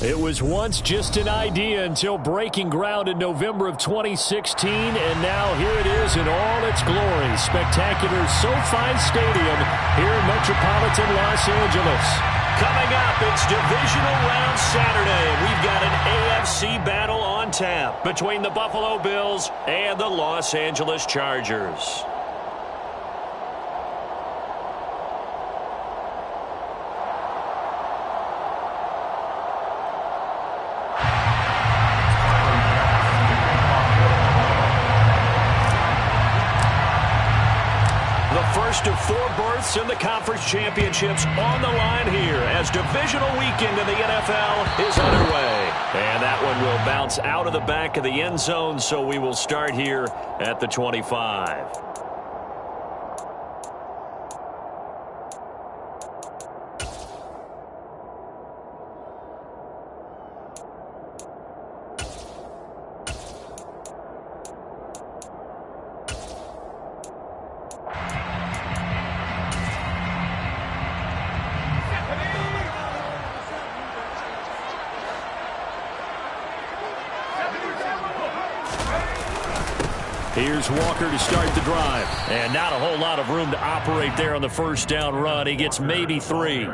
It was once just an idea until breaking ground in November of 2016, and now here it is in all its glory. Spectacular SoFi Stadium here in metropolitan Los Angeles. Coming up, it's divisional round Saturday, and we've got an AFC battle on tap between the Buffalo Bills and the Los Angeles Chargers. First of 4 berths in the conference championships on the line here as divisional weekend in the NFL is underway. And that one will bounce out of the back of the end zone, so we will start here at the 25. Here's Walker to start the drive. And not a whole lot of room to operate there on the first down run. He gets maybe 3.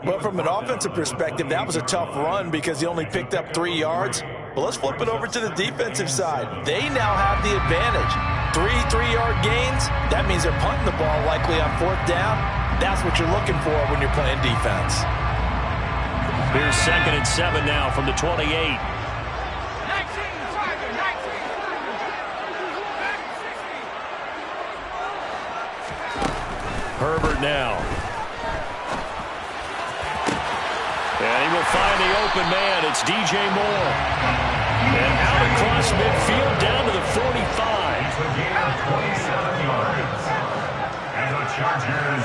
But from an offensive perspective, that was a tough run because he only picked up 3 yards. But let's flip it over to the defensive side. They now have the advantage. 3 3-yard gains, that means they're punting the ball likely on 4th down. That's what you're looking for when you're playing defense. Here's 2nd and 7 now from the 28. Herbert now. And he will find the open man. It's DJ Moore. And out across midfield down to the 45. 27 yards. And the Chargers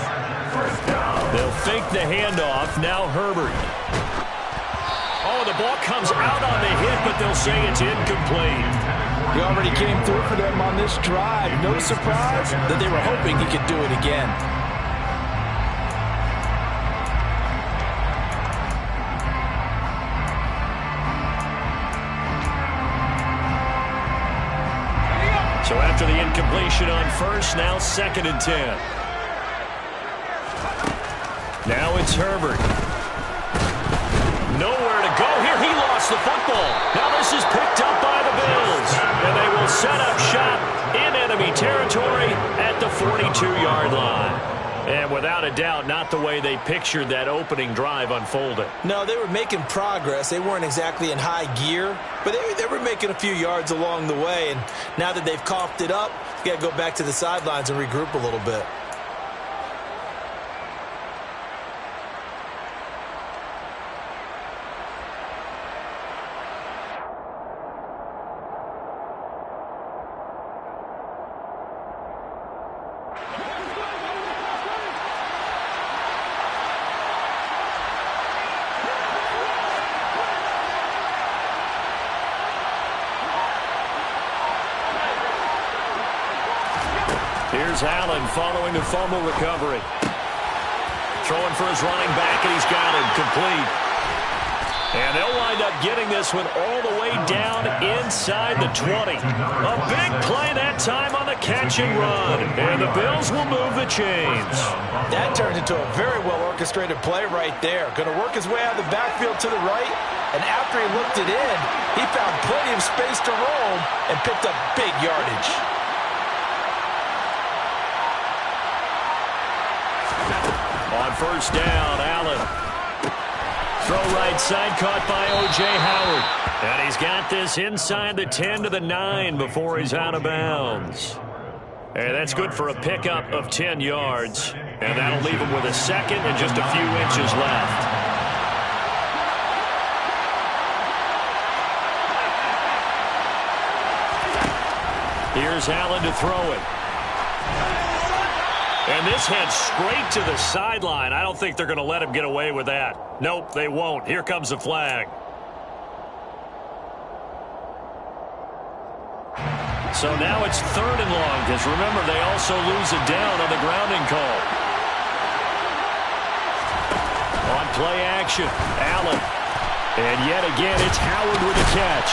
first down. They'll fake the handoff. Now Herbert. Oh, the ball comes out on the hit, but they'll say it's incomplete. He already came through for them on this drive. No surprise that they were hoping he could do it again. So after the incompletion on first, now 2nd and 10. Now it's Herbert. Nowhere to go here. He lost the football. Now this is picked up by the Bills. And they will set up shop in enemy territory at the 42-yard line. And without a doubt, not the way they pictured that opening drive unfolding. No, they were making progress. They weren't exactly in high gear, but they were making a few yards along the way. And now that they've coughed it up, you got to go back to the sidelines and regroup a little bit. Here's Allen following the fumble recovery. Throwing for his running back, and he's got him complete. And they'll wind up getting this one all the way down inside the 20. A big play that time on the catch and run. And the Bills will move the chains. That turned into a very well-orchestrated play right there. Going to work his way out of the backfield to the right. And after he looked it in, he found plenty of space to roam and picked up big yardage. On first down, Allen. Throw right side, caught by O.J. Howard. And he's got this inside the 10 to the 9 before he's out of bounds. And that's good for a pickup of 10 yards. And that'll leave him with a 2nd and just a few inches left. Here's Allen to throw it. And this heads straight to the sideline. I don't think they're going to let him get away with that. Nope, they won't. Here comes the flag. So now it's 3rd and long, because remember, they also lose it down on the grounding call. On play action, Allen. And yet again, it's Howard with the catch.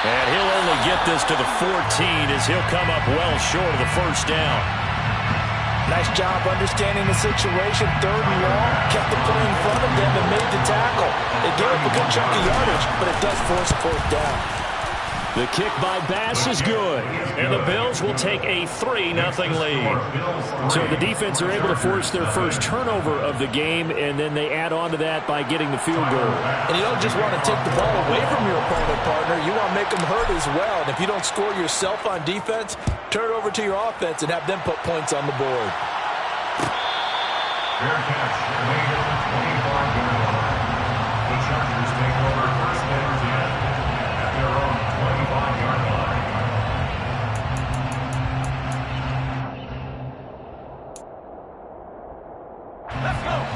And he'll only get this to the 14 as he'll come up well short of the first down. Nice job understanding the situation. 3rd and long, kept the play in front of them and made the tackle. It gave up a good chunk of yardage, but it does force a 4th down. The kick by Bass is good, and the Bills will take a 3-0 lead. So the defense are able to force their first turnover of the game, and then they add on to that by getting the field goal. And you don't just want to take the ball away from your opponent, partner. You want to make them hurt as well. And if you don't score yourself on defense, turn it over to your offense and have them put points on the board. Fair catch, made at the 25-yard line. The Chargers take over 1st and 10 at their own 25-yard line.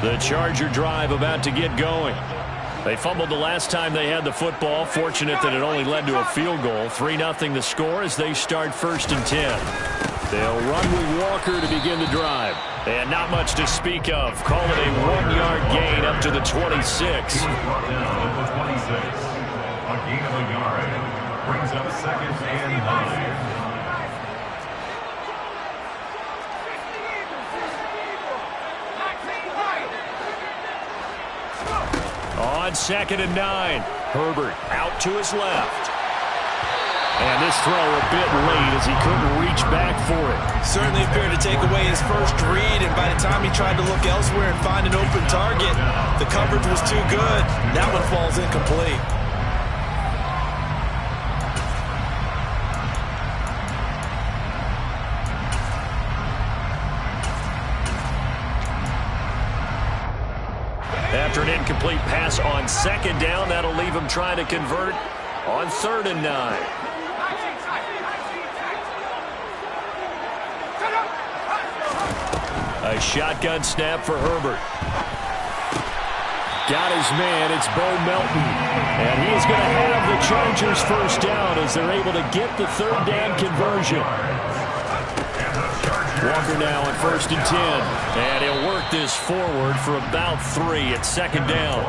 The Charger drive about to get going. They fumbled the last time they had the football. Fortunate that it only led to a field goal. 3-0 the score as they start 1st and 10. They'll run with Walker to begin the drive. And not much to speak of. Call it a 1-yard gain up to the 26. Brought down at the 26. A gain of a yard. Brings up 2nd and 9. On 2nd and 9. Herbert out to his left. And this throw a bit late as he couldn't reach back for it. Certainly appeared to take away his first read, and by the time he tried to look elsewhere and find an open target, the coverage was too good. That one falls incomplete. After an incomplete pass on 2nd down, that'll leave him trying to convert on 3rd and 9. A shotgun snap for Herbert. Got his man. It's Bo Melton. And he is going to have the Chargers 1st down as they're able to get the 3rd down conversion. Walker now on 1st and 10. And he'll work this forward for about 3 at 2nd down.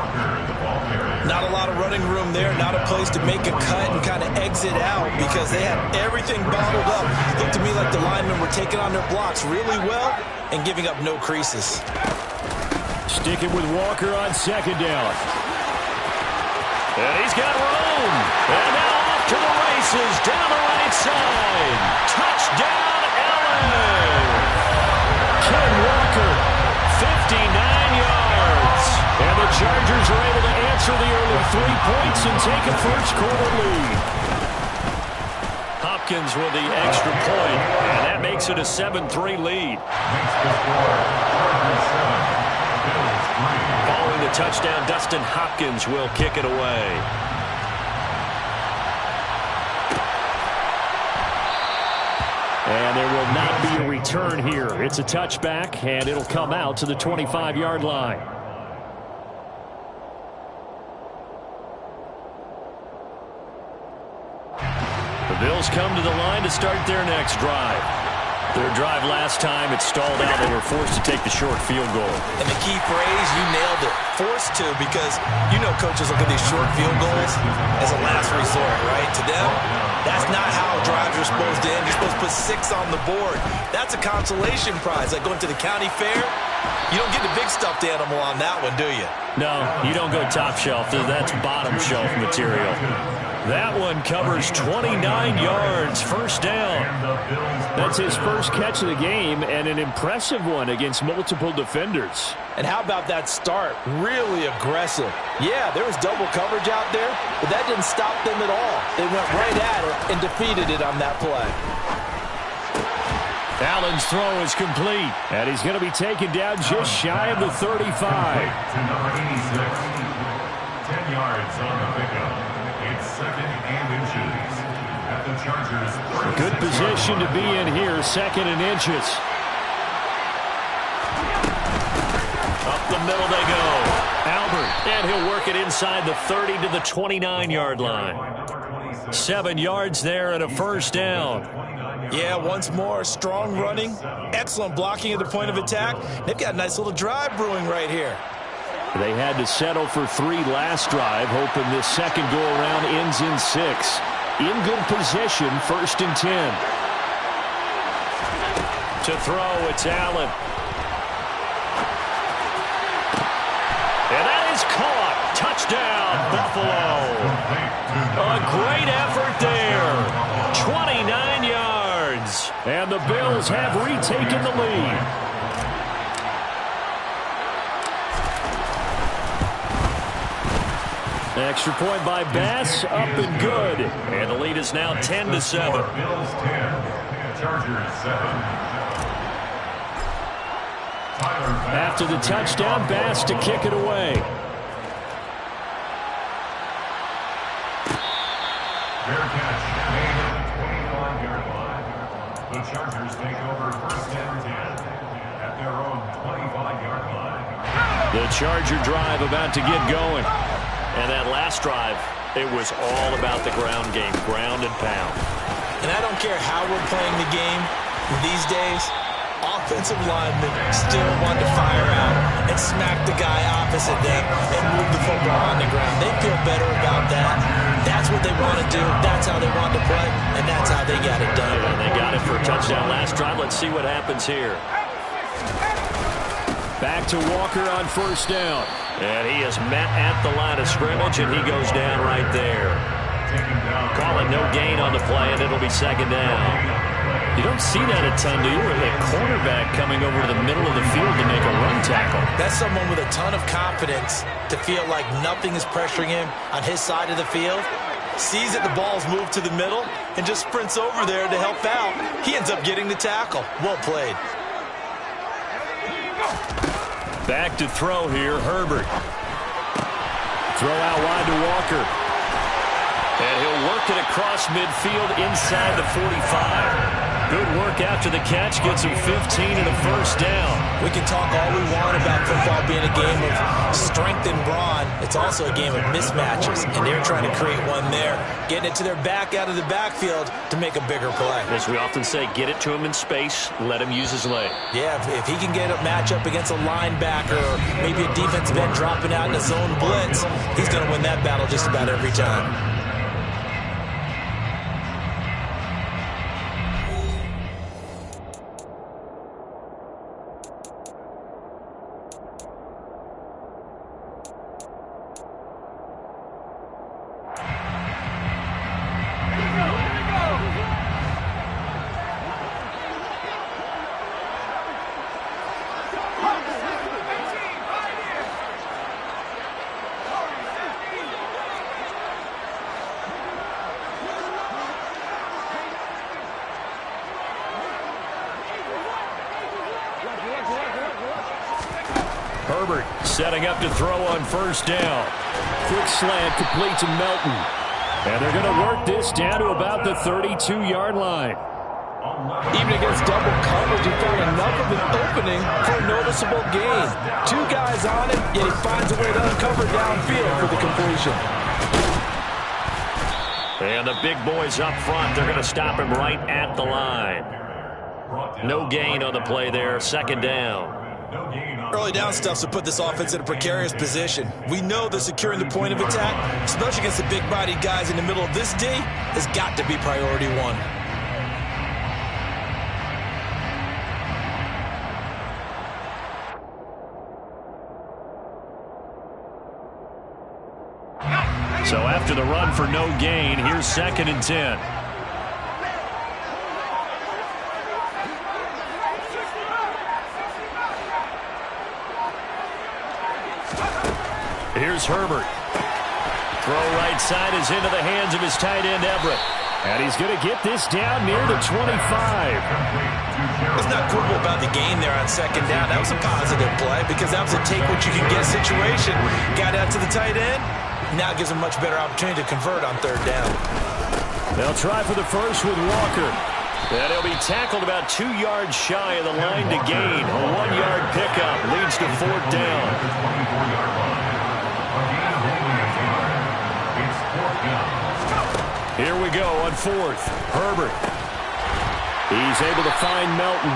Not a lot of running room there. Not a place to make a cut and kind of exit out because they had everything bottled up. Looked to me like the linemen were taking on their blocks really well and giving up no creases. Sticking with Walker on 2nd down. And he's got room. And now off to the races down the right side. Touchdown, LA. Ken Walker, 59 yards. And the Chargers are able to answer the early 3 points and take a first-quarter lead. Hopkins with the extra point, and that makes it a 7-3 lead. Following the touchdown, Dustin Hopkins will kick it away. And there will not be a return here. It's a touchback, and it'll come out to the 25-yard line. The Bills come to the line to start their next drive. Their drive last time, it stalled out. They were forced to take the short field goal. And the key phrase, you nailed it. Forced to, because you know coaches look at these short field goals as a last resort, right? To them, that's not how drives are supposed to end. You're supposed to put 6 on the board. That's a consolation prize. Like going to the county fair, you don't get the big stuffed animal on that one, do you? No, you don't go top shelf. That's bottom shelf material. That one covers 29 yards, 1st down. That's his first catch of the game, and an impressive one against multiple defenders. And how about that start? Really aggressive. Yeah, there was double coverage out there, but that didn't stop them at all. They went right at it and defeated it on that play. Allen's throw is complete, and he's going to be taken down just shy of the 35. To number 86, 10 yards on the pickup. It's 2nd and inches at the Chargers. Good position to be in here, 2nd and inches. Up the middle they go. Albert, and he'll work it inside the 30 to the 29-yard line. 7 yards there and a 1st down. Yeah, once more, strong running, excellent blocking at the point of attack. They've got a nice little drive brewing right here. They had to settle for 3 last drive, hoping this second go-around ends in 6. In good position, 1st and 10. To throw, it's Allen. And that is caught. Touchdown, Buffalo. A great effort there. 29 yards. And the Bills have retaken the lead. Extra point by Bass, up and good. And the lead is now 10-7. Bills 10, Chargers 7. After the touchdown, Bass to kick it away. Fair catch made at the 25-yard line. The Chargers take over 1st and 10 at their own 25-yard line. The Charger drive about to get going. And that last drive, it was all about the ground game, ground and pound. And I don't care how we're playing the game these days, offensive linemen still want to fire out and smack the guy opposite them and move the football on the ground. They feel better about that. That's what they want to do. That's how they want to play, and that's how they got it done. And they got it for a touchdown last drive. Let's see what happens here. Back to Walker on 1st down. And he is met at the line of scrimmage, and he goes down right there. Call it no gain on the play, and it'll be 2nd down. You don't see that a ton, do you? With a cornerback coming over to the middle of the field to make a run tackle. That's someone with a ton of confidence to feel like nothing is pressuring him on his side of the field. Sees that the ball's moved to the middle and just sprints over there to help out. He ends up getting the tackle. Well played. Back to throw here, Herbert. Throw out wide to Walker. And he'll work it across midfield inside the 45. Good work after the catch. Gets him 15 and a 1st down. We can talk all we want about football being a game of strength and brawn. It's also a game of mismatches, and they're trying to create one there. Getting it to their back out of the backfield to make a bigger play. As we often say, get it to him in space, let him use his leg. Yeah, if he can get a matchup against a linebacker or maybe a defensive end dropping out in a zone blitz, he's going to win that battle just about every time. Herbert setting up to throw on 1st down. Quick slant complete to Melton. And they're going to work this down to about the 32-yard line. Even against double coverage, he found enough of an opening for a noticeable gain. 2 guys on him, yet he finds a way to uncover downfield for the completion. And the big boys up front, they're going to stop him right at the line. No gain on the play there, 2nd down. Early down stuff to put this offense in a precarious position. We know that securing the point of attack, especially against the big-bodied guys in the middle of this D, has got to be priority 1. So after the run for no gain, here's 2nd and 10. Here's Herbert. Throw right side is into the hands of his tight end, Everett. And he's going to get this down near the 25. Let's not quibble about the gain there on 2nd down. That was a positive play because that was a take-what-you-can-get situation. Got out to the tight end. Now gives him much better opportunity to convert on 3rd down. They'll try for the first with Walker. And he'll be tackled about 2 yards shy of the line to gain. A 1-yard pickup leads to 4th down. Here we go on 4th. Herbert. He's able to find Melton.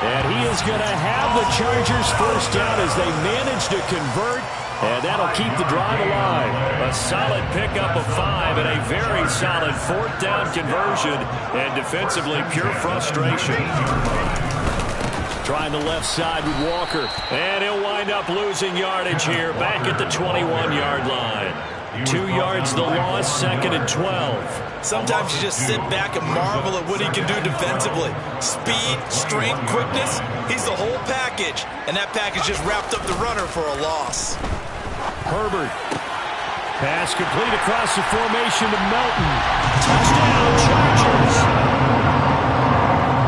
And he is going to have the Chargers 1st down as they manage to convert And that'll keep the drive alive. A solid pickup of 5 and a very solid fourth down conversion. And defensively, pure frustration. Trying the left side with Walker. And he'll wind up losing yardage here back at the 21-yard line. 2 yards the loss, 2nd and 12. Sometimes you just sit back and marvel at what he can do defensively. Speed, strength, quickness, he's the whole package. And that package just wrapped up the runner for a loss. Herbert. Pass complete across the formation to Melton. Touchdown, Chargers.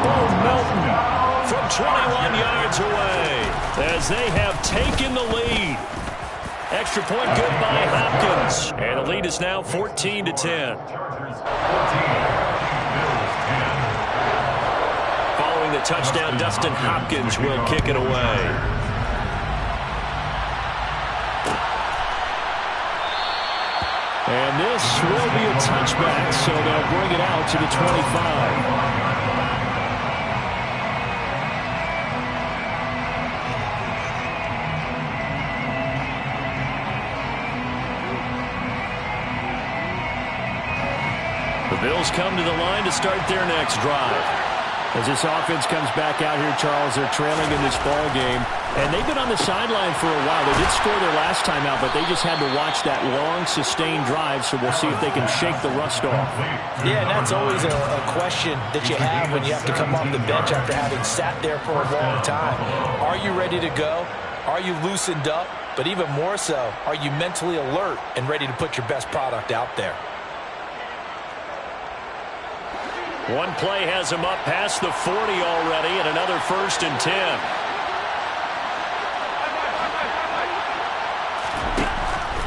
Bo Melton from 21 yards away as they have taken the lead. Extra point good by Hopkins. And the lead is now 14-10. Following the touchdown, Dustin Hopkins will kick it away. And this will be a touchback, so they'll bring it out to the 25. The Bills come to the line to start their next drive. As this offense comes back out here, Charles, they're trailing in this ball game. And they've been on the sideline for a while. They did score their last time out, but they just had to watch that long, sustained drive, so we'll see if they can shake the rust off. Yeah, and that's always a question that you have when you have to come off the bench after having sat there for a long time. Are you ready to go? Are you loosened up? But even more so, are you mentally alert and ready to put your best product out there? One play has him up past the 40 already, and another 1st and 10.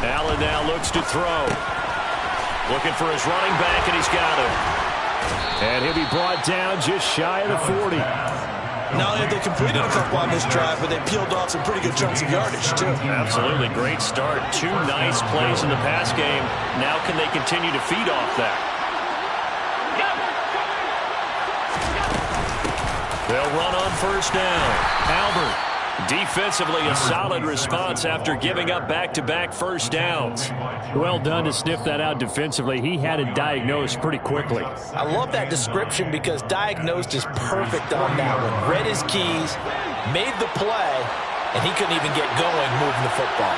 Allen now looks to throw. Looking for his running back, and he's got him. And he'll be brought down just shy of the 40. Not only have they completed a couple on this drive, but they peeled off some pretty good chunks of yardage, too. Absolutely. Great start. 2 nice plays in the pass game. Now can they continue to feed off that? They'll run on 1st down. Albert. Defensively, a solid response after giving up back-to-back 1st downs. Well done to sniff that out defensively. He had it diagnosed pretty quickly. I love that description because diagnosed is perfect on that one. Read his keys, made the play, and he couldn't even get going moving the football.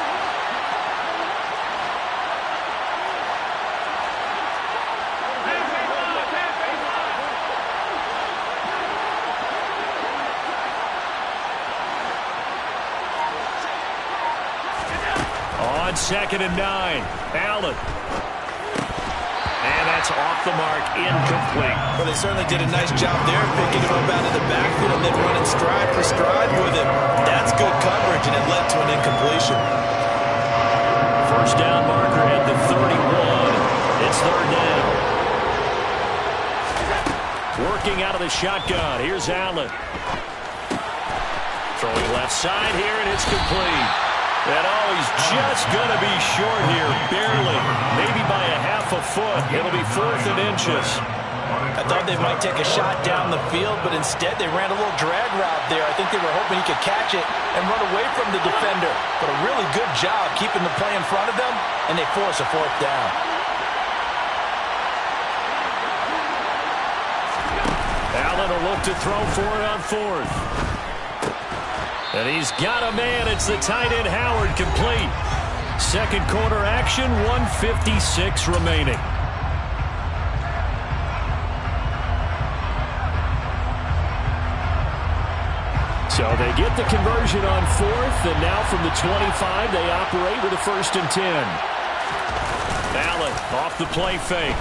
On 2nd and 9, Allen. And that's off the mark, incomplete. Well, they certainly did a nice job there picking him up out of the backfield and then running stride for stride with him. That's good coverage, and it led to an incompletion. 1st down marker at the 31. It's 3rd down. Working out of the shotgun. Here's Allen. Throwing left side here, and it's complete. And he's just going to be short here, barely. Maybe by a half a foot. It'll be 4th and inches. I thought they might take a shot down the field, but instead they ran a little drag route there. I think they were hoping he could catch it and run away from the defender. But a really good job keeping the play in front of them, and they force a 4th down. Allen will look to throw for it on 4th. And he's got a man. It's the tight end Howard, complete. 2nd quarter action, 1:56 remaining. So they get the conversion on 4th, and now from the 25, they operate with a 1st and 10. Allen off the play fake.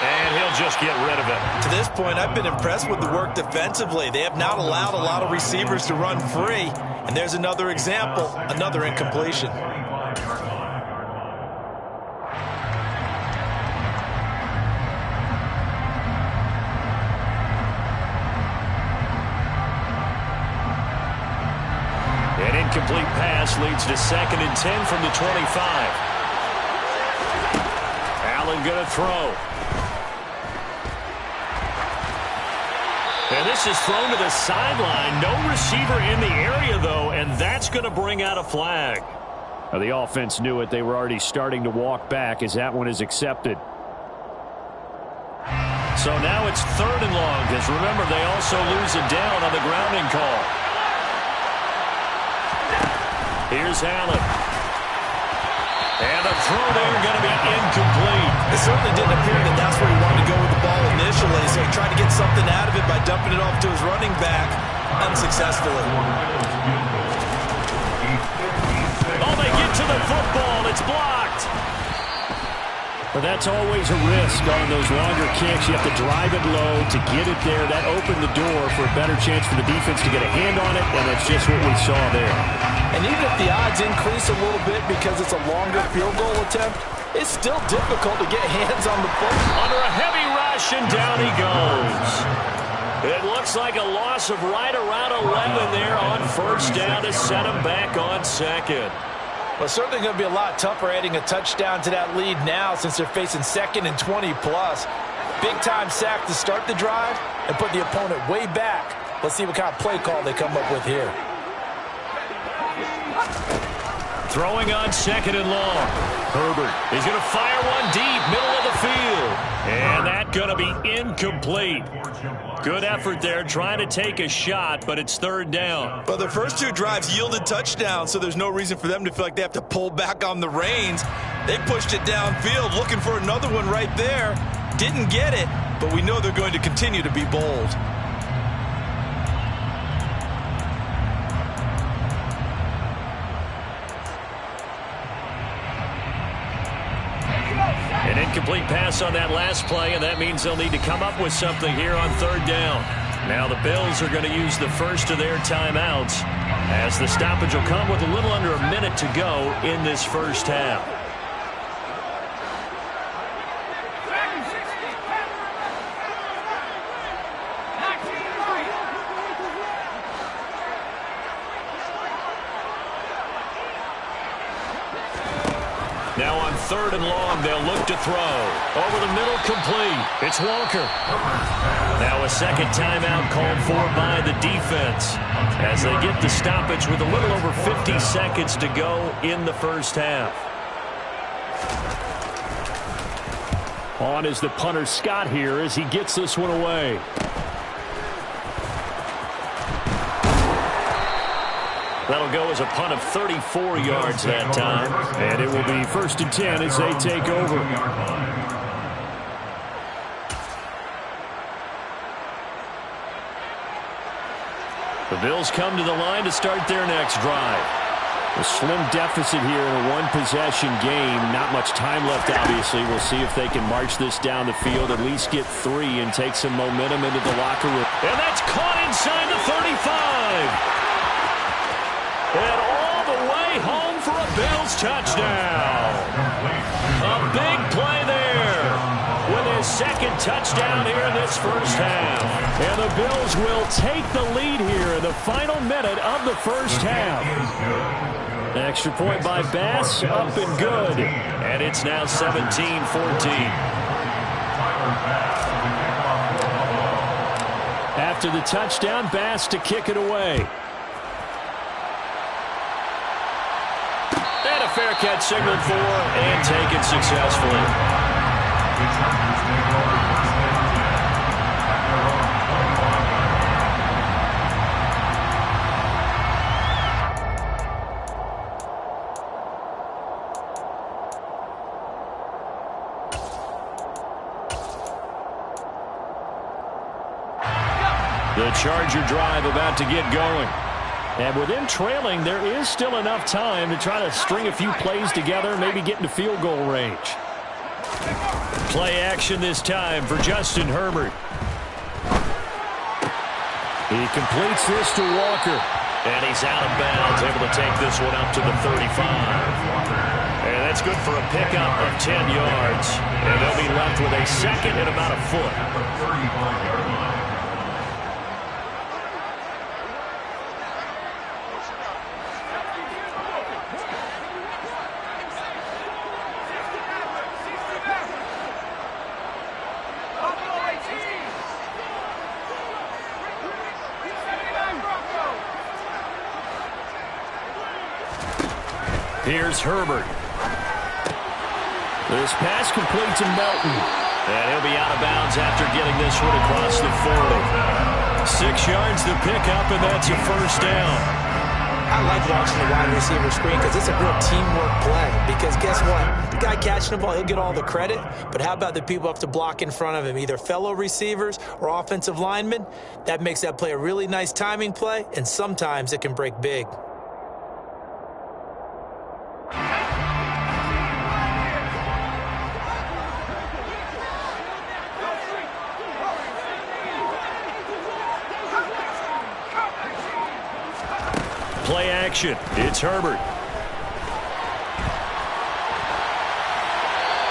And he'll just get rid of it. To this point, I've been impressed with the work defensively. They have not allowed a lot of receivers to run free. And there's another example, another incompletion. An incomplete pass leads to 2nd and 10 from the 25. Allen going to throw. And this is thrown to the sideline. No receiver in the area, though, and that's going to bring out a flag. Now, the offense knew it. They were already starting to walk back as that one is accepted. So now it's 3rd and long, because remember, they also lose a down on the grounding call. Here's Allen. And the throw there going to be incomplete. It certainly didn't appear that that's where he wanted to go with the ball initially, so he tried to get something out of it by dumping it off to his running back unsuccessfully. Oh, they get to the football. It's blocked. But that's always a risk on those longer kicks. You have to drive it low to get it there. That opened the door for a better chance for the defense to get a hand on it, and that's just what we saw there. And even if the odds increase a little bit because it's a longer field goal attempt, it's still difficult to get hands on the football. Under a heavy rush, and down he goes. It looks like a loss of right around 11 there on 1st down to set him back on 2nd. Well, it's certainly going to be a lot tougher adding a touchdown to that lead now since they're facing 2nd and 20+. Big-time sack to start the drive and put the opponent way back. Let's see what kind of play call they come up with here. Throwing on 2nd and long. Herbert is going to fire one deep, middle of the field. And that's going to be incomplete. Good effort there, trying to take a shot, but it's 3rd down. Well, their first 2 drives yielded touchdowns, so there's no reason for them to feel like they have to pull back on the reins. They pushed it downfield, looking for another one right there. Didn't get it, but we know they're going to continue to be bold. An incomplete pass on that last play, and that means they'll need to come up with something here on 3rd down. Now the Bills are going to use the first of their timeouts, as the stoppage will come with a little under a minute to go in this first half. Now on 3rd and long, they'll look to throw. Over the middle, complete. It's Walker. Now a 2nd timeout called for by the defense as they get the stoppage with a little over 50 seconds to go in the first half. On is the punter Scott here as he gets this one away. That'll go as a punt of 34 yards that time. And it will be 1st and 10 as they take over. The Bills come to the line to start their next drive. A slim deficit here in a one-possession game. Not much time left, obviously. We'll see if they can march this down the field, at least get 3 and take some momentum into the locker room. And that's caught inside the 35. And all the way home for a Bills touchdown. A big play there with his 2nd touchdown here in this first half. And the Bills will take the lead here in the final minute of the first half. Extra point by Bass, up and good. And it's now 17-14. After the touchdown, Bass to kick it away. And a fair catch signaled for and taken successfully. The Charger drive about to get going. And with them trailing, there is still enough time to try to string a few plays together, maybe get into field goal range. Play action this time for Justin Herbert. He completes this to Walker. And he's out of bounds, able to take this one up to the 35. And that's good for a pickup of 10 yards. And they'll be left with a 2nd and about a foot. Here's Herbert. This pass complete to Melton. And he'll be out of bounds after getting this one across the 40. 6 yards to pick up, and that's a first down. I like watching the wide receiver screen because it's a real teamwork play. Because guess what? The guy catching the ball, he'll get all the credit. But how about the people up to block in front of him, either fellow receivers or offensive linemen? That makes that play a really nice timing play, and sometimes it can break big. Play action. It's Herbert.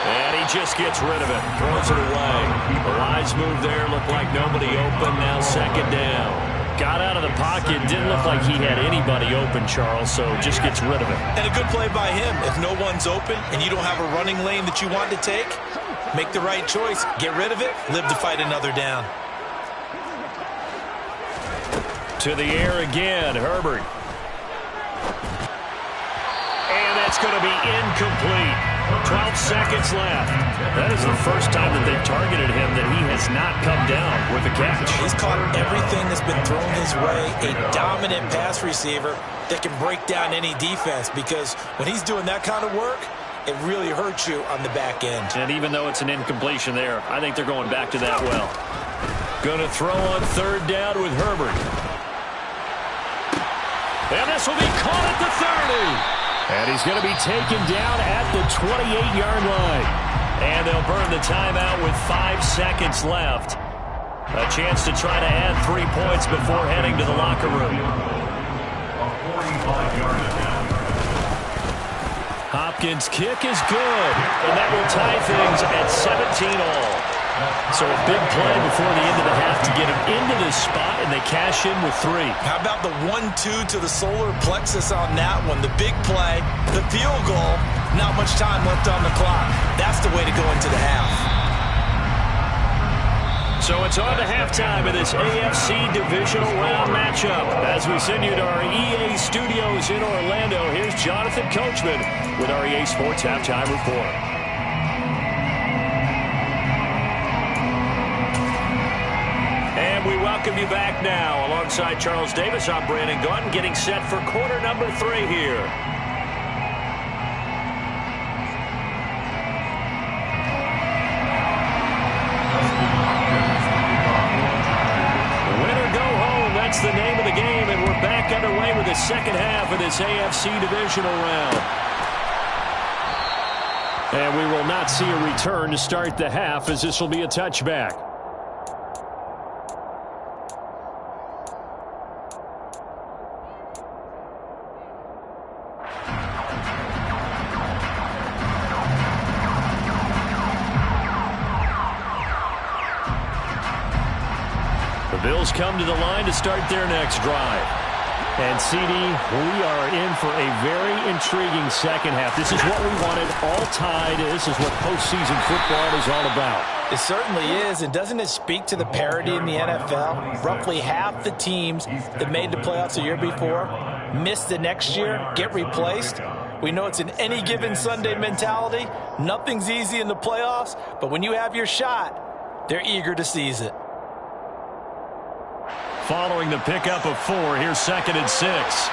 And he just gets rid of it. Throws it away. The wise move there. Looked like nobody open. Now second down. Got out of the pocket. Didn't look like he had anybody open, Charles, so just gets rid of it. And a good play by him. If no one's open and you don't have a running lane that you want to take, make the right choice. Get rid of it. Live to fight another down. To the air again. Herbert. And that's going to be incomplete. 12 seconds left. That is the first time that they've targeted him that he has not come down with a catch. He's caught everything that's been thrown his way. A dominant pass receiver that can break down any defense, because when he's doing that kind of work, it really hurts you on the back end. And even though it's an incompletion there, I think they're going back to that well. Going to throw on third down with Herbert. And this will be caught at the 30. And he's going to be taken down at the 28-yard line. And they'll burn the timeout with 5 seconds left. A chance to try to add 3 points before heading to the locker room. A 45-yard attempt. Hopkins' kick is good. And that will tie things at 17 all. So a big play before the end of the half to get him into this spot, and they cash in with 3. How about the 1-2 to the solar plexus on that one? The big play, the field goal, not much time left on the clock. That's the way to go into the half. So it's on to halftime of this AFC Divisional Round matchup. As we send you to our EA studios in Orlando, here's Jonathan Coachman with our EA Sports Halftime Report. We welcome you back now. Alongside Charles Davis, I'm Brandon Gaudin, getting set for quarter number 3 here. Win or go home, that's the name of the game, and we're back underway with the second half of this AFC Divisional Round. And we will not see a return to start the half, as this will be a touchback. Bills come to the line to start their next drive. And, CD, we are in for a very intriguing second half. This is what we wanted, all tied. This is what postseason football is all about. It certainly is, and doesn't it speak to the parity in the NFL? Roughly half the teams that made the playoffs the year before miss the next year, get replaced. We know it's an any given Sunday mentality. Nothing's easy in the playoffs, but when you have your shot, they're eager to seize it. Following the pickup of 4, here's 2nd and 6.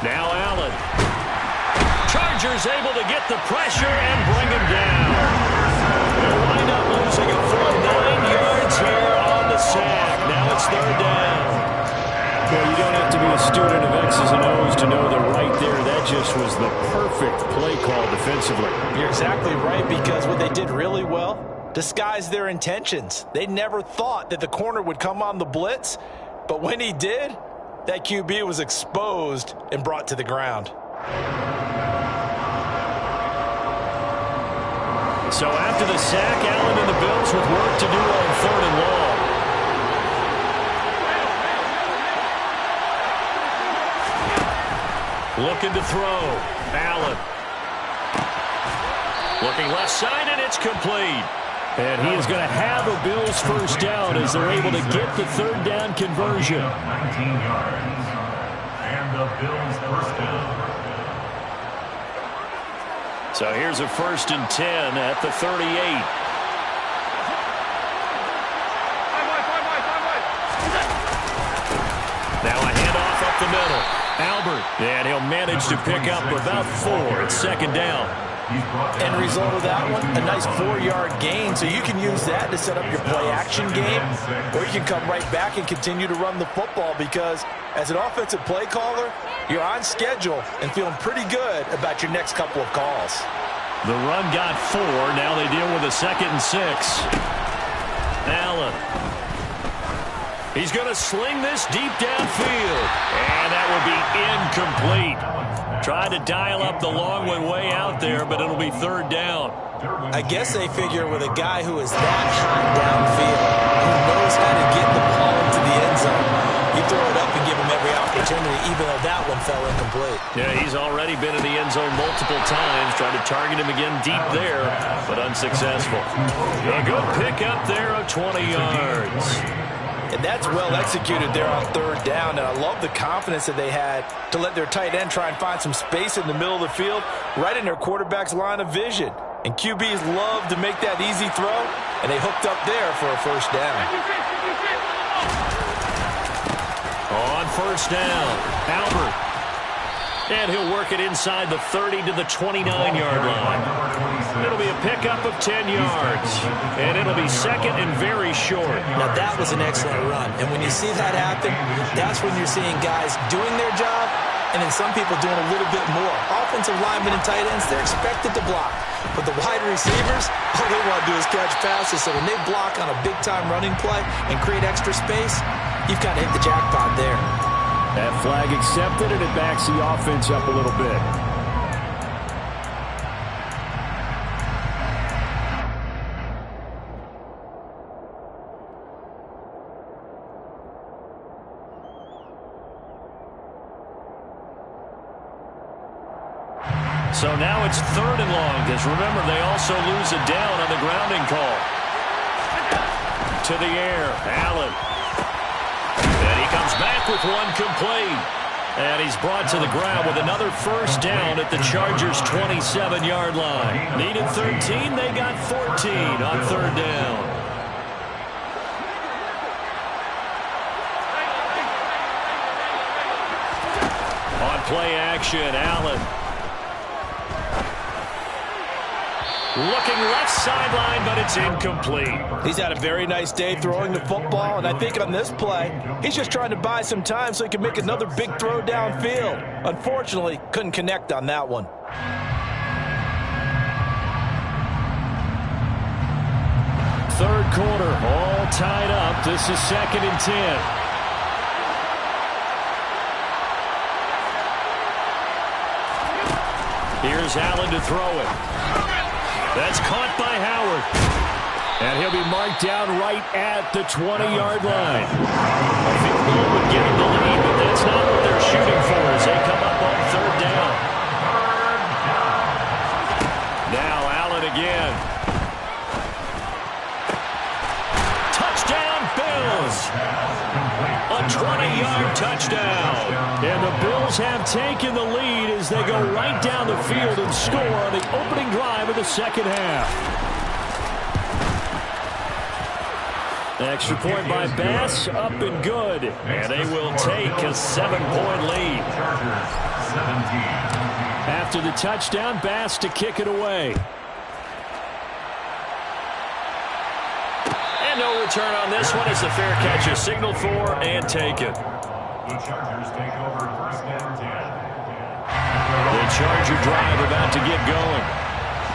Now Allen. Chargers able to get the pressure and bring him down. They'll wind up losing it for 9 yards here on the sack. Now it's third down. Well, you don't have to be a student of X's and O's to know that right there, that just was the perfect play call defensively. You're exactly right, because what they did really well, disguised their intentions. They never thought that the corner would come on the blitz, but when he did, that QB was exposed and brought to the ground. So after the sack, Allen and the Bills with work to do on 3rd and long. Looking to throw. Allen. Looking left side, and it's complete. And he is going to have a Bills first down as they're able to get the third down conversion. 19 yards. And the Bills first down. So here's a 1st and 10 at the 38. Now a handoff up the middle. Albert, and he'll manage to pick up about 4. It's 2nd down. End result of that one, a nice 4-yard gain. So you can use that to set up your play-action game, or you can come right back and continue to run the football because as an offensive play caller, you're on schedule and feeling pretty good about your next couple of calls. The run got 4. Now they deal with a 2nd and 6. Allen. He's going to sling this deep downfield. And that will be incomplete. Tried to dial up the long one way out there, but it'll be 3rd down. I guess they figure with a guy who is that hot downfield, who knows how to get the ball into the end zone, you throw it up and give him every opportunity, even though that one fell incomplete. Yeah, he's already been in the end zone multiple times, trying to target him again deep there, but unsuccessful. A good pick up there of 20 yards. And that's well executed there on 3rd down. And I love the confidence that they had to let their tight end try and find some space in the middle of the field, right in their quarterback's line of vision. And QBs love to make that easy throw, and they hooked up there for a 1st down. On 1st down, Albert. And he'll work it inside the 30 to the 29-yard line. It'll be a pickup of 10 yards. And it'll be 2nd and very short. Now, that was an excellent run. And when you see that happen, that's when you're seeing guys doing their job and then some people doing a little bit more. Offensive linemen and tight ends, they're expected to block. But the wide receivers, all they want to do is catch passes. So when they block on a big-time running play and create extra space, you've got to hit the jackpot there. That flag accepted, and it backs the offense up a little bit. So now it's 3rd and long, because remember, they also lose a down on the grounding call. To the air, Allen. And he comes back with one complete. And he's brought to the ground with another 1st down at the Chargers' 27-yard line. Needed 13, they got 14 on 3rd down. On play action, Allen. Looking left sideline, but it's incomplete. He's had a very nice day throwing the football, and I think on this play, he's just trying to buy some time so he can make another big throw downfield. Unfortunately, couldn't connect on that one. 3rd quarter, all tied up. This is 2nd and 10. Here's Allen to throw it. That's caught by Howard. And he'll be marked down right at the 20-yard line. A field goal would give him the lead, but that's not what they're shooting for as they come up on 3rd down. Now Allen again. Touchdown, Bills. A 20-yard touchdown. And the Bills have taken the lead as they go right down the field and score on the opening drive of the 2nd half. Extra point by Bass, up and good. And they will take a 7-point lead. After the touchdown, Bass to kick it away. And no return on this one as the fair catch is signaled for and taken. The Chargers take over 1st and 10. The Charger drive about to get going.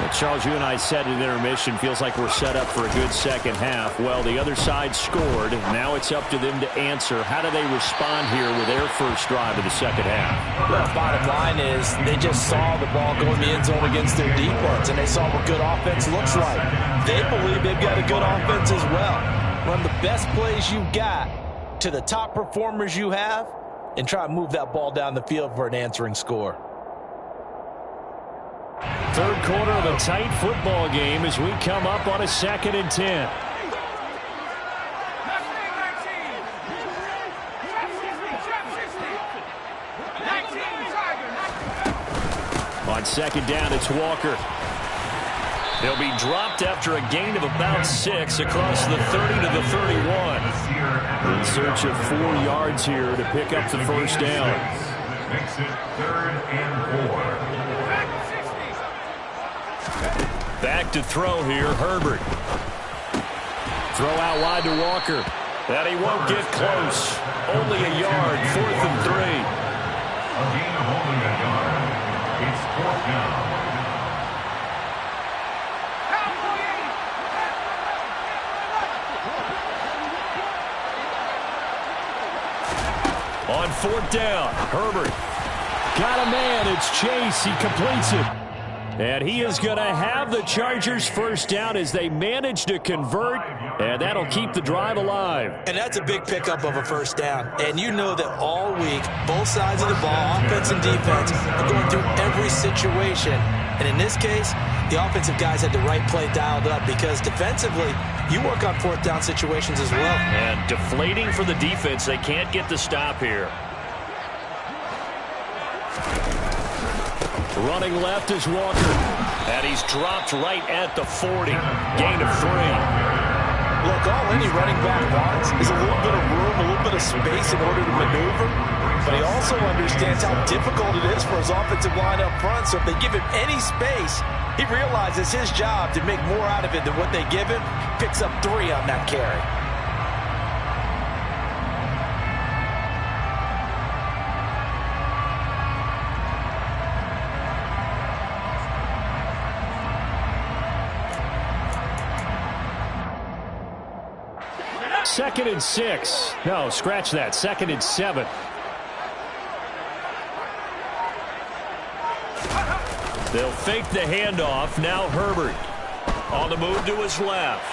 Well, Charles, you and I said at intermission, feels like we're set up for a good 2nd half. Well, the other side scored. Now it's up to them to answer. How do they respond here with their first drive of the 2nd half? Well, bottom line is they just saw the ball go in the end zone against their defense, and they saw what good offense looks like. They believe they've got a good offense as well. Run the best plays you've got to the top performers you have, and try to move that ball down the field for an answering score. Third quarter of a tight football game as we come up on a 2nd and 10. On 2nd down, it's Walker. He'll be dropped after a gain of about 6 across the 30 to the 31. In search of 4 yards here to pick up the first down. Makes it 3rd and 4. Back to throw here, Herbert. Throw out wide to Walker. And he won't get close. Only a yard, 4th and 3. A gain of only a yard. It's 4th down. On 4th down, Herbert. Got a man, it's Chase, he completes it. And he is going to have the Chargers first down as they manage to convert, and that'll keep the drive alive. And that's a big pickup of a first down. And you know that all week, both sides of the ball, offense and defense, are going through every situation. And in this case, the offensive guys had the right play dialed up because defensively, you work on 4th down situations as well. And deflating for the defense. They can't get the stop here. Running left is Walker. And he's dropped right at the 40. Gain of 3. Look, all any running back wants is a little bit of room, a little bit of space in order to maneuver. But he also understands how difficult it is for his offensive line up front. So if they give him any space, he realizes his job to make more out of it than what they give him. Picks up 3 on that carry. Second and 6. No, scratch that. 2nd and 7. They'll fake the handoff. Now Herbert on the move to his left.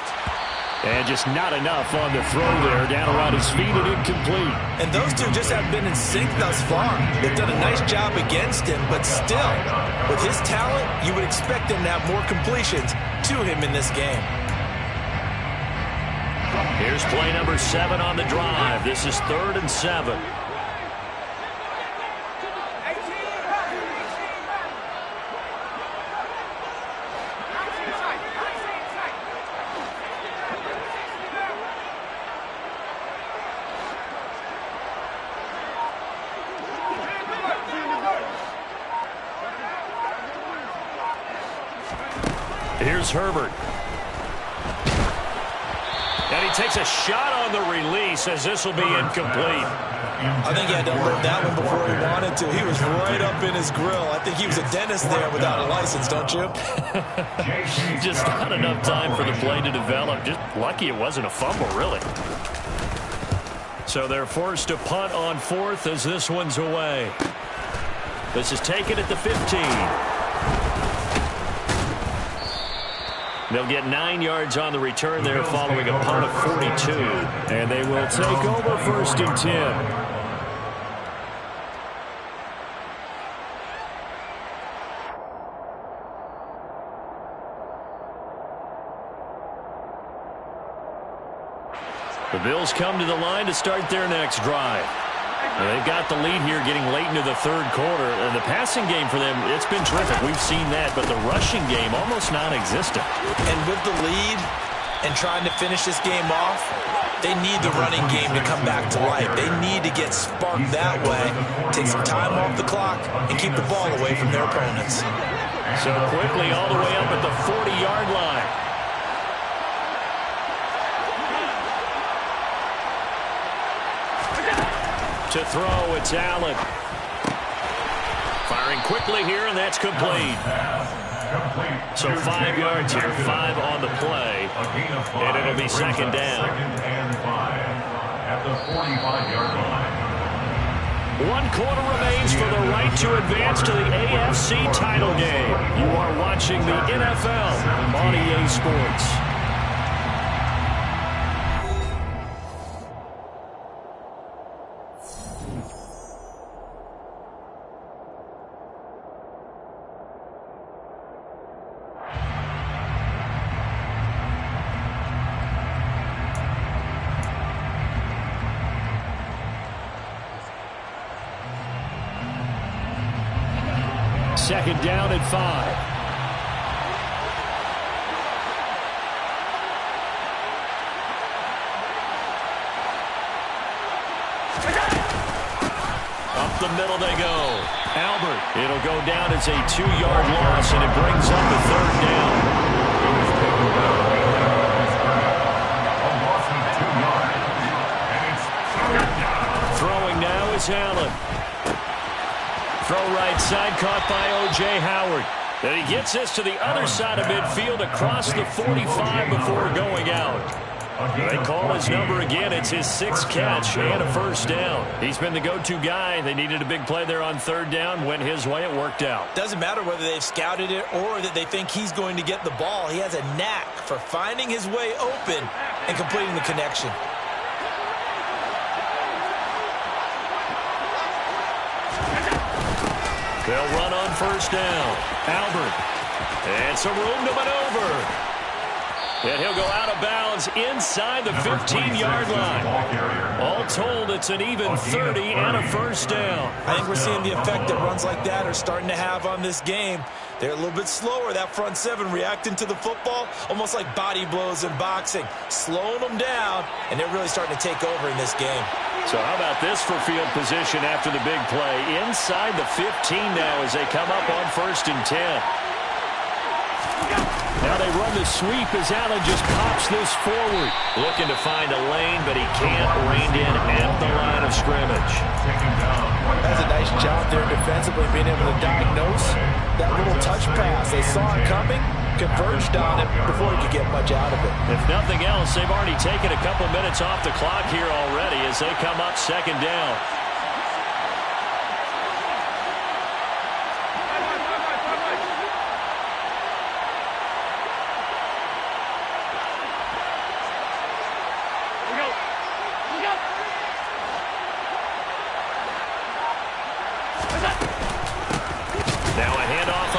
And just not enough on the throw there. Down around his feet and incomplete. And those two just haven't been in sync thus far. They've done a nice job against him, but still, with his talent, you would expect him to have more completions to him in this game. Here's play number 7 on the drive. This is 3rd and 7. Here's Herbert. And he takes a shot on the release as this will be incomplete. I think he had to unload that one before he wanted to. He was right up in his grill. I think he was a dentist there without a license, don't you? Just not enough time for the play to develop. Just lucky it wasn't a fumble, really. So they're forced to punt on 4th as this one's away. This is taken at the 15. They'll get 9 yards on the return there following a punt of 42. And they will take over 1st and 10. The Bills come to the line to start their next drive. And they've got the lead here getting late into the 3rd quarter. And the passing game for them, it's been terrific. We've seen that, but the rushing game almost non-existent. And with the lead and trying to finish this game off, they need the running game to come back to life. They need to get sparked that way, take some time off the clock, and keep the ball away from their opponents. So quickly all the way up at the 40-yard line. To throw, it's Allen. Firing quickly here, and that's complete. So 5 yards here, 5 on the play, and it'll be 2nd down. 2nd and 5 at the 45-yard line. 1 quarter remains for the right to advance to the AFC title game. You are watching the NFL on EA Sports. second down and 5. Up the middle they go. Albert. It'll go down as a 2-yard loss, and it brings up a third down. Throwing now is Allen. Throw right side, caught by O.J. Howard. And he gets this to the other side of midfield across the 45 before going out. They call his number again. It's his 6th catch and a first down. He's been the go-to guy. They needed a big play there on third down. Went his way. It worked out. Doesn't matter whether they've scouted it or that they think he's going to get the ball. He has a knack for finding his way open and completing the connection. They'll run on first down. Albert. And some room to maneuver. And he'll go out of bounds inside the 15-yard line. All told, it's an even 30 and a first down. I think we're seeing the effect that runs like that are starting to have on this game. They're a little bit slower, that front seven, reacting to the football, almost like body blows in boxing, slowing them down, and they're really starting to take over in this game. So how about this for field position after the big play? Inside the 15 now as they come up on 1st and 10. Now they run the sweep as Allen just pops this forward. Looking to find a lane, but he can't rein in at the line of scrimmage. That's a nice job there defensively, being able to diagnose that little touch pass. They saw it coming, converged on it before he could get much out of it. If nothing else, they've already taken a couple minutes off the clock here already as they come up second down.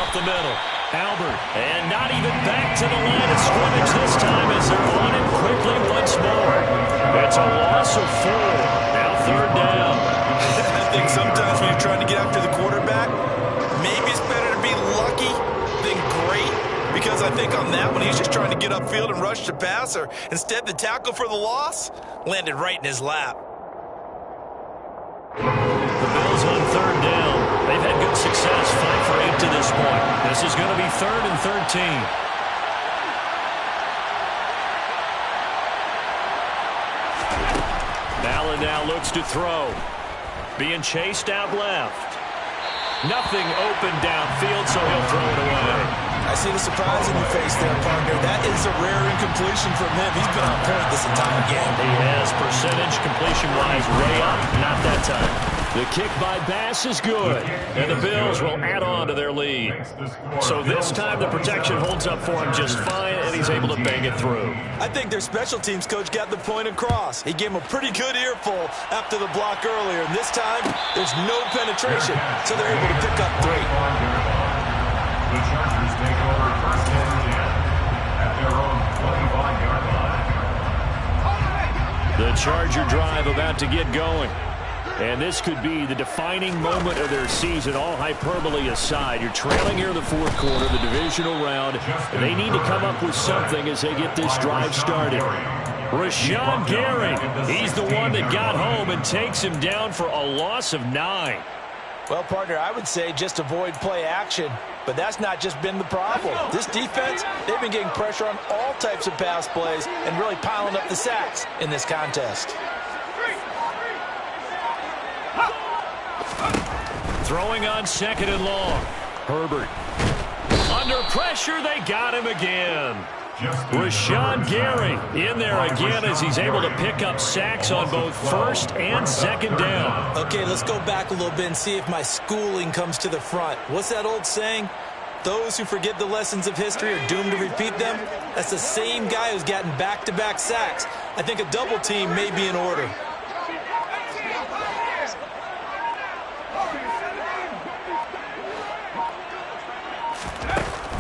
The middle. Albert. And not even back to the line of scrimmage this time as they're on it quickly once more. It's a loss of 4. Now third down. I think sometimes when you're trying to get after the quarterback, maybe it's better to be lucky than great, because I think on that one he's just trying to get upfield and rush the passer. Instead, the tackle for the loss landed right in his lap. The Bills on third down. They've had good success, 5 for 8 to this point. This is going to be 3rd and 13. Allen now looks to throw. Being chased out left. Nothing open downfield, so he'll throw it away. I see the surprise in your face there, partner. That is a rare incompletion from him. He's been on point this entire game. He has percentage completion-wise way up. Not that time. The kick by Bass is good, and the Bills will add on to their lead. So this time the protection holds up for him just fine, and he's able to bang it through. I think their special teams coach got the point across. He gave him a pretty good earful after the block earlier, and this time there's no penetration, so they're able to pick up 3. The Chargers take over 1st and 10 at their own 25-yard line. The Charger drive about to get going. And this could be the defining moment of their season, all hyperbole aside. You're trailing here in the 4th quarter, the divisional round. They need to come up with something as they get this drive started. Rashawn Gary, he's the one that got home and takes him down for a loss of 9. Well, partner, I would say just avoid play action, but that's not just been the problem. This defense, they've been getting pressure on all types of pass plays and really piling up the sacks in this contest. Throwing on 2nd and long. Herbert. Under pressure, they got him again. Rashawn Gary in there again as he's able to pick up sacks on both 1st and 2nd down. Okay, let's go back a little bit and see if my schooling comes to the front. What's that old saying? Those who forget the lessons of history are doomed to repeat them. That's the same guy who's gotten back-to-back sacks. I think a double team may be in order.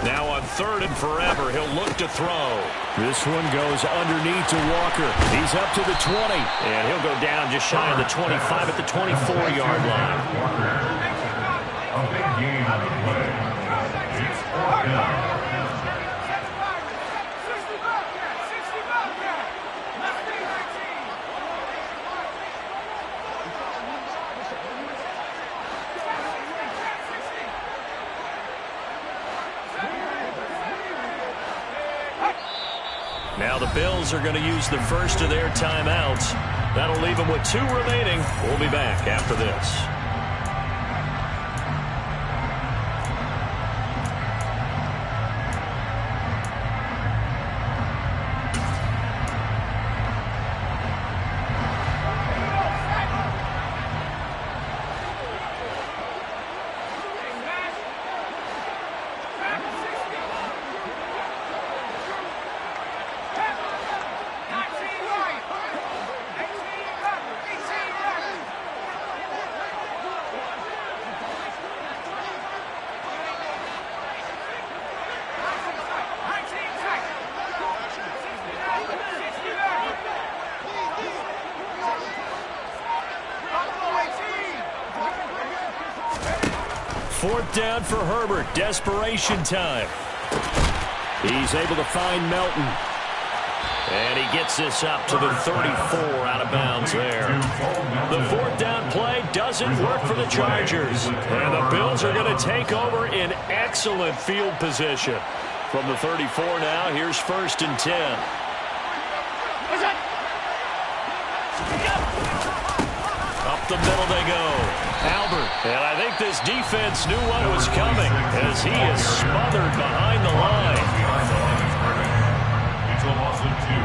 Now on 3rd and forever, he'll look to throw. This one goes underneath to Walker. He's up to the 20, and he'll go down just shy of the 25 at the 24-yard line. A big game on the play. Now the Bills are going to use the first of their timeouts. That'll leave them with 2 remaining. We'll be back after this. Fourth down for Herbert. Desperation time. He's able to find Melton. And he gets this up to the 34 out of bounds there. The fourth down play doesn't work for the Chargers. And the Bills are going to take over in excellent field position. From the 34 now, here's 1st and 10. Up the middle they go. Albert. And I think this defense knew what was coming as he is smothered behind the line. It's a loss of 2.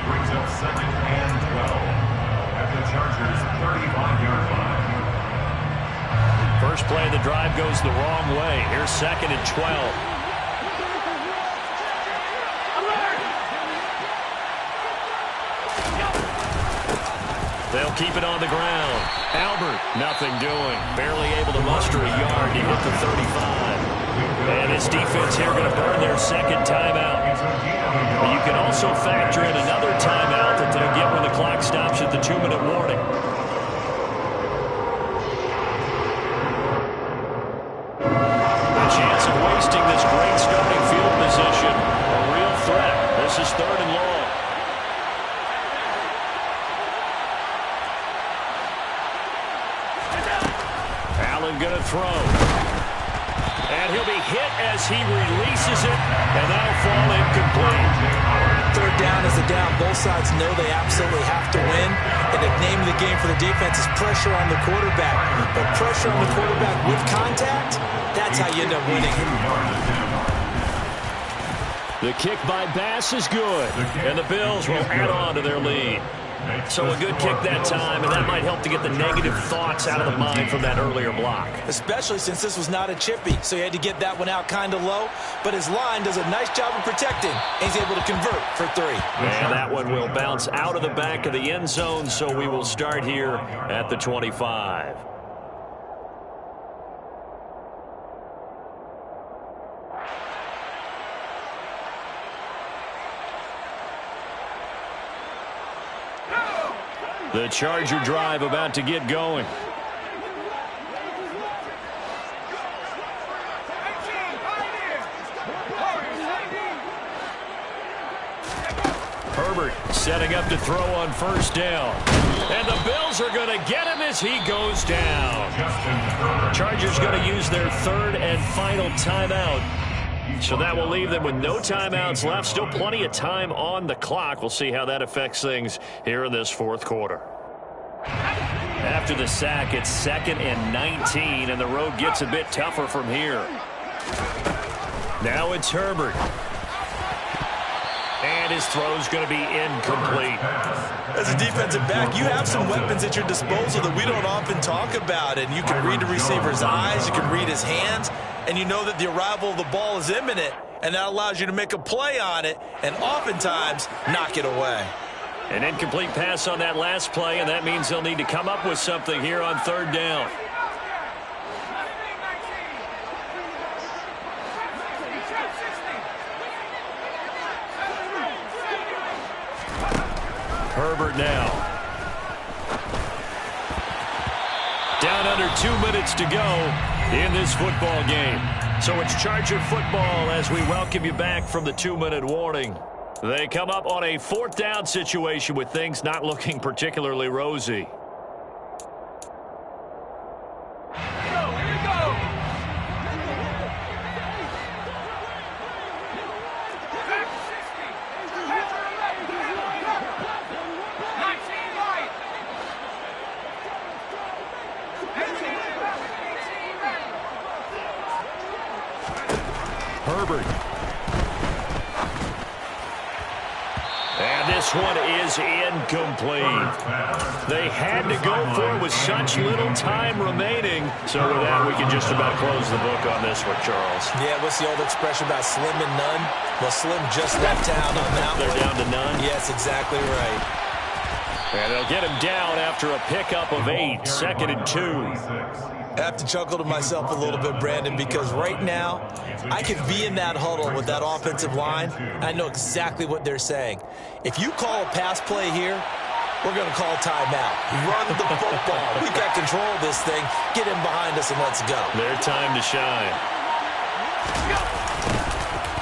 Brings up 2nd and 12 at the Chargers' 35-yard line. First play of the drive goes the wrong way. Here's 2nd and 12. They'll keep it on the ground. Albert, nothing doing. Barely able to muster a yard to hit the 35. And this defense here going to burn their 2nd timeout. You can also factor in another timeout that they'll get when the clock stops at the 2-minute warning. A chance of wasting this great starting field position. A real threat. This is 3rd and long. Going to throw. And he'll be hit as he releases it, and that'll fall incomplete. 3rd down is the down. Both sides know they absolutely have to win. And the name of the game for the defense is pressure on the quarterback. But pressure on the quarterback with contact, that's how you end up winning. The kick by Bass is good, and the Bills will add on to their lead. So a good kick that time, and that might help to get the negative thoughts out of the mind from that earlier block. Especially since this was not a chippy, so he had to get that one out kind of low. But his line does a nice job of protecting, and he's able to convert for 3. And that one will bounce out of the back of the end zone, so we will start here at the 25. The Charger drive about to get going. Herbert setting up to throw on 1st down. And the Bills are going to get him as he goes down. Chargers going to use their 3rd and final timeout. So that will leave them with no timeouts left. Still plenty of time on the clock. We'll see how that affects things here in this 4th quarter. After the sack, it's 2nd and 19, and the road gets a bit tougher from here. Now it's Herbert. And his throw's going to be incomplete. As a defensive back, you have some weapons at your disposal that we don't often talk about. And you can read the receiver's eyes, you can read his hands, and you know that the arrival of the ball is imminent, and that allows you to make a play on it and oftentimes knock it away. An incomplete pass on that last play, and that means they'll need to come up with something here on 3rd down. Herbert now. Down under 2 minutes to go in this football game. So it's Charger football as we welcome you back from the 2-minute warning. They come up on a 4th down situation with things not looking particularly rosy. Herbert. And this one is incomplete. They had to go for it with such little time remaining. So with that, we can just about close the book on this one, Charles. Yeah, what's the old expression about slim and none? Well, Slim just left town on that one. They're down to none? Yes, exactly right. And they'll get him down after a pickup of 8, 2nd and 2. I have to chuckle to myself a little bit, Brandon, because right now I could be in that huddle with that offensive line. I know exactly what they're saying. If you call a pass play here, we're going to call timeout. Run the football. We've got control of this thing. Get him behind us and let's go. Their time to shine.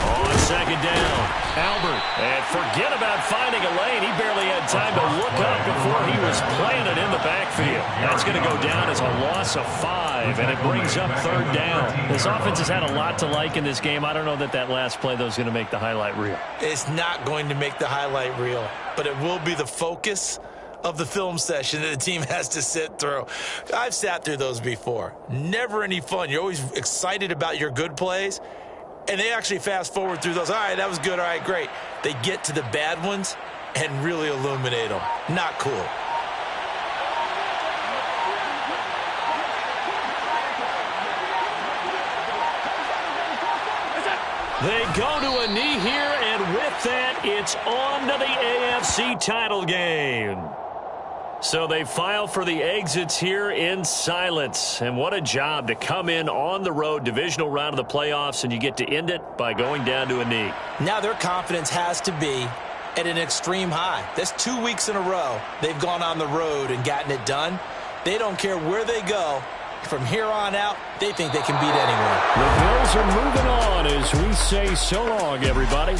On 2nd down, Albert. And forget about finding a lane. He barely had time to look up before he was planted in the backfield. That's going to go down as a loss of 5, and it brings up 3rd down. This offense has had a lot to like in this game. I don't know that last play, though, is going to make the highlight reel. It's not going to make the highlight reel, but it will be the focus of the film session that the team has to sit through. I've sat through those before. Never any fun. You're always excited about your good plays. And they actually fast forward through those. All right, that was good. All right, great. They get to the bad ones and really illuminate them. Not cool. They go to a knee here, and with that, it's on to the AFC title game. So they file for the exits here in silence. And what a job to come in on the road, divisional round of the playoffs, and you get to end it by going down to a knee. Now their confidence has to be at an extreme high. That's 2 weeks in a row they've gone on the road and gotten it done. They don't care where they go. From here on out, they think they can beat anyone. The Bills are moving on as we say so long, everybody.